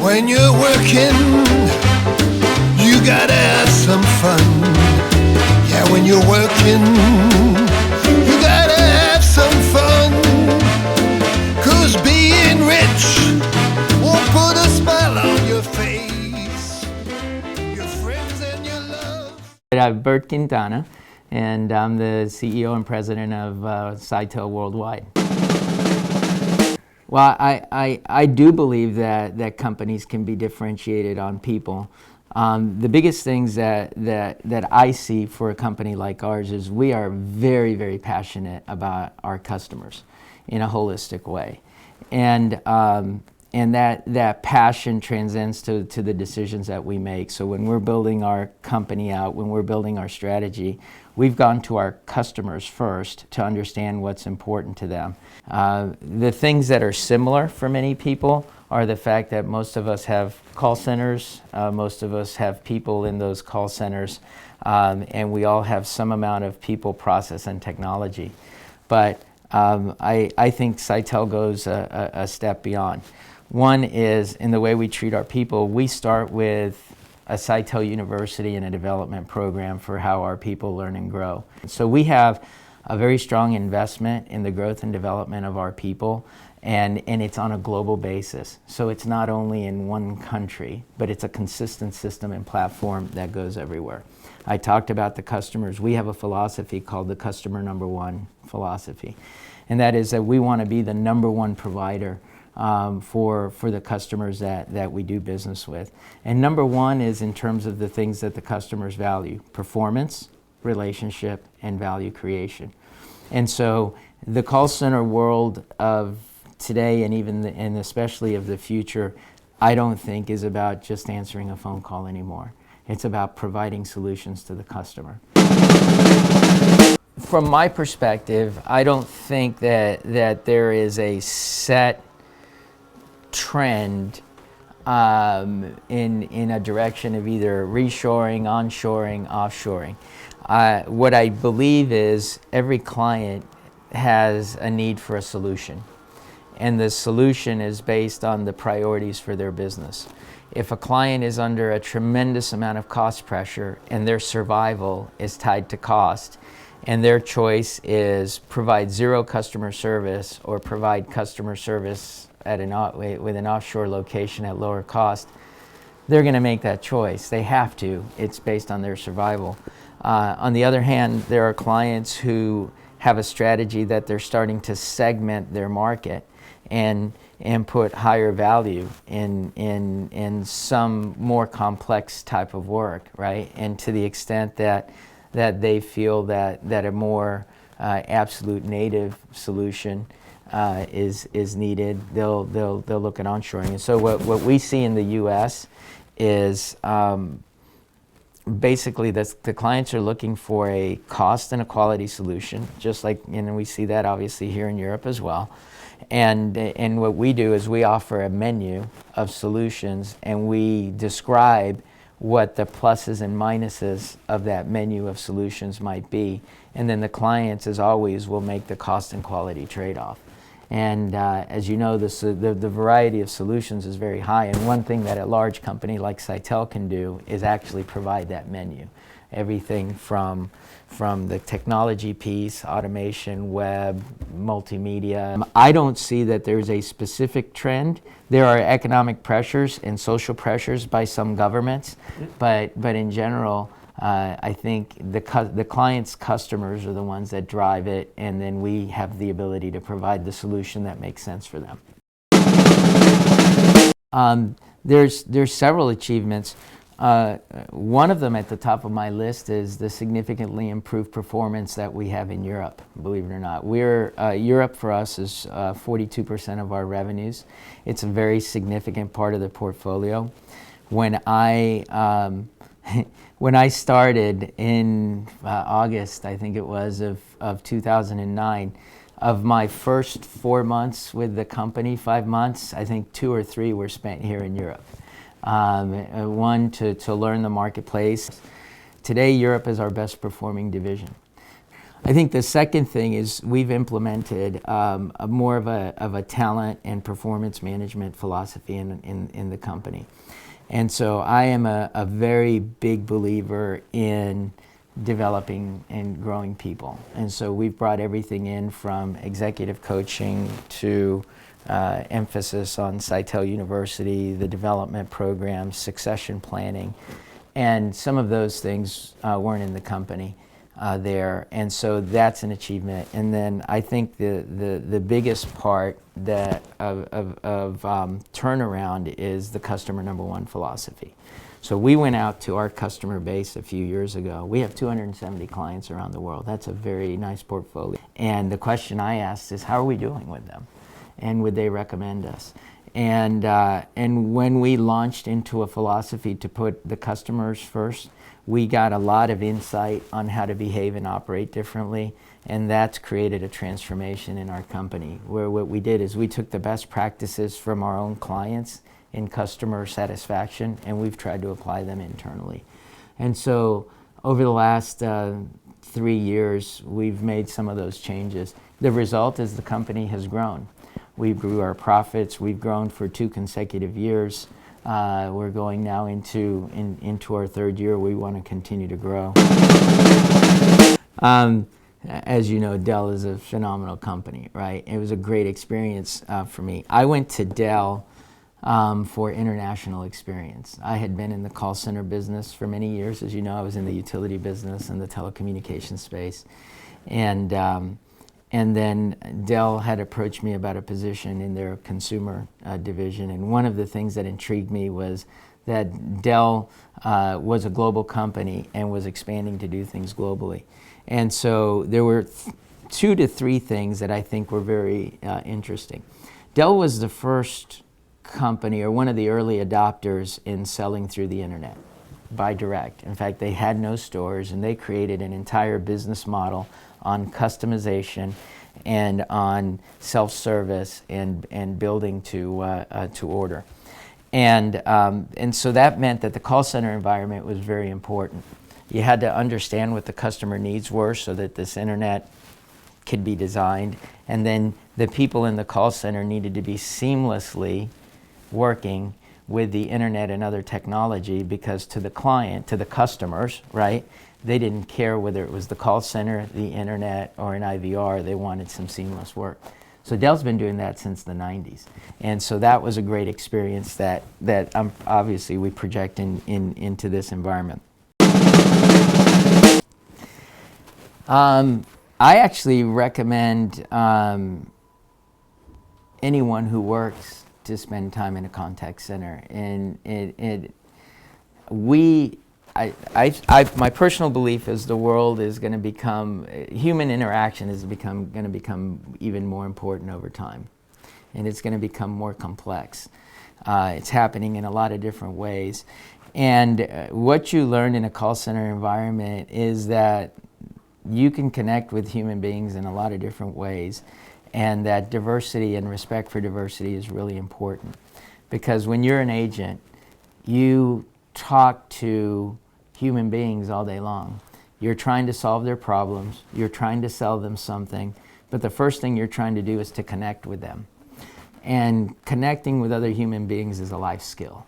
When you're working, you gotta have some fun. Yeah, when you're working, you gotta have some fun. 'Cause being rich won't put a smile on your face. Your friends and your love. I'm Bert Quintana, and I'm the CEO and president of Sitel worldwide. Well, I do believe that companies can be differentiated on people. The biggest things that I see for a company like ours is we are very, very passionate about our customers in a holistic way. And that passion transcends to the decisions that we make. So when we're building our company out, when we're building our strategy, we've gone to our customers first to understand what's important to them. The things that are similar for many people are the fact that most of us have call centers, most of us have people in those call centers, and we all have some amount of people, process, and technology. But I think Sitel goes a step beyond. One is in the way we treat our people. We start with a Sitel University and a development program for how our people learn and grow. So we have a very strong investment in the growth and development of our people, and it's on a global basis. So it's not only in one country, but it's a consistent system and platform that goes everywhere. I talked about the customers. We have a philosophy called the customer number one philosophy, and that is that we want to be the number one provider for the customers that we do business with. And number one is in terms of the things that the customers value: performance, relationship, and value creation. And so the call center world of today and especially of the future, I don't think is about just answering a phone call anymore. It's about providing solutions to the customer. From my perspective, I don't think that there is a set trend in a direction of either reshoring, onshoring, offshoring. What I believe is every client has a need for a solution, and the solution is based on the priorities for their business. If a client is under a tremendous amount of cost pressure and their survival is tied to cost, and their choice is provide zero customer service or provide customer service with an offshore location at lower cost, they're going to make that choice. They have to. It's based on their survival. On the other hand, there are clients who have a strategy that they're starting to segment their market and put higher value in some more complex type of work, right? And to the extent that they feel that a more absolute native solution is needed, they'll look at onshoring. And so what we see in the U.S. is basically the clients are looking for a cost and a quality solution, just like, we see that obviously here in Europe as well. And what we do is we offer a menu of solutions, and we describe what the pluses and minuses of that menu of solutions might be. And then the clients, as always, will make the cost and quality trade-off. And as you know, the variety of solutions is very high, and one thing that a large company like Sitel can do is actually provide that menu. Everything from the technology piece, automation, web, multimedia. I don't see that there's a specific trend. There are economic pressures and social pressures by some governments, but in general, I think the client's customers are the ones that drive it, and then we have the ability to provide the solution that makes sense for them. There's several achievements. One of them at the top of my list is the significantly improved performance that we have in Europe, believe it or not. Europe for us is 42% of our revenues. It's a very significant part of the portfolio. When I started in August, I think it was, of 2009, of my first 4 months with the company, 5 months, I think 2 or 3 were spent here in Europe. One, to learn the marketplace. Today, Europe is our best performing division. I think the second thing is we've implemented more of a talent and performance management philosophy in the company. And so I am a very big believer in developing and growing people. And so we've brought everything in from executive coaching to emphasis on Sitel University, the development programs, succession planning. And some of those things weren't in the company there. And so that's an achievement. And then I think the biggest part that of turnaround is the customer number one philosophy. So we went out to our customer base a few years ago. We have 270 clients around the world. That's a very nice portfolio. And the question I asked is, how are we doing with them? And would they recommend us? And when we launched into a philosophy to put the customers first, we got a lot of insight on how to behave and operate differently, and that's created a transformation in our company, where what we did is we took the best practices from our own clients in customer satisfaction, and we've tried to apply them internally. And so over the last 3 years, we've made some of those changes. The result is the company has grown. We grew our profits. We've grown for 2 consecutive years. We're going now into our 3rd year. We want to continue to grow. As you know, DELL is a phenomenal company, right? It was a great experience for me. I went to DELL for international experience. I had been in the call center business for many years. As you know, I was in the utility business and the telecommunications space. And then DELL had approached me about a position in their consumer division. And one of the things that intrigued me was that DELL was a global company and was expanding to do things globally. And so there were 2 to 3 things that I think were very interesting. DELL was the first company, or one of the early adopters, in selling through the internet by direct. In fact, they had no stores, and they created an entire business model on customization and on self-service and building to order. And so that meant that the call center environment was very important. You had to understand what the customer needs were so that this internet could be designed. And then the people in the call center needed to be seamlessly working with the internet and other technology, because to the client, to the customers, right, they didn't care whether it was the call center, the internet, or an IVR. They wanted some seamless work. So DELL's been doing that since the 90s. And so that was a great experience that obviously we project into this environment. I actually recommend anyone who works to spend time in a contact center. And my personal belief is the world is going to become, human interaction is going to become even more important over time. And it's going to become more complex. It's happening in a lot of different ways. And what you learn in a call center environment is that you can connect with human beings in a lot of different ways, and that diversity and respect for diversity is really important. Because when you're an agent, you talk to human beings all day long. You're trying to solve their problems, you're trying to sell them something, but the first thing you're trying to do is to connect with them. And connecting with other human beings is a life skill.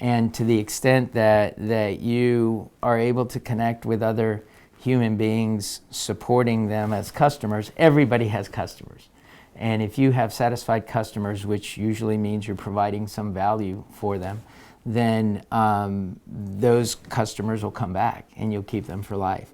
And to the extent that you are able to connect with other human beings, supporting them as customers, everybody has customers. And if you have satisfied customers, which usually means you're providing some value for them, then those customers will come back and you'll keep them for life.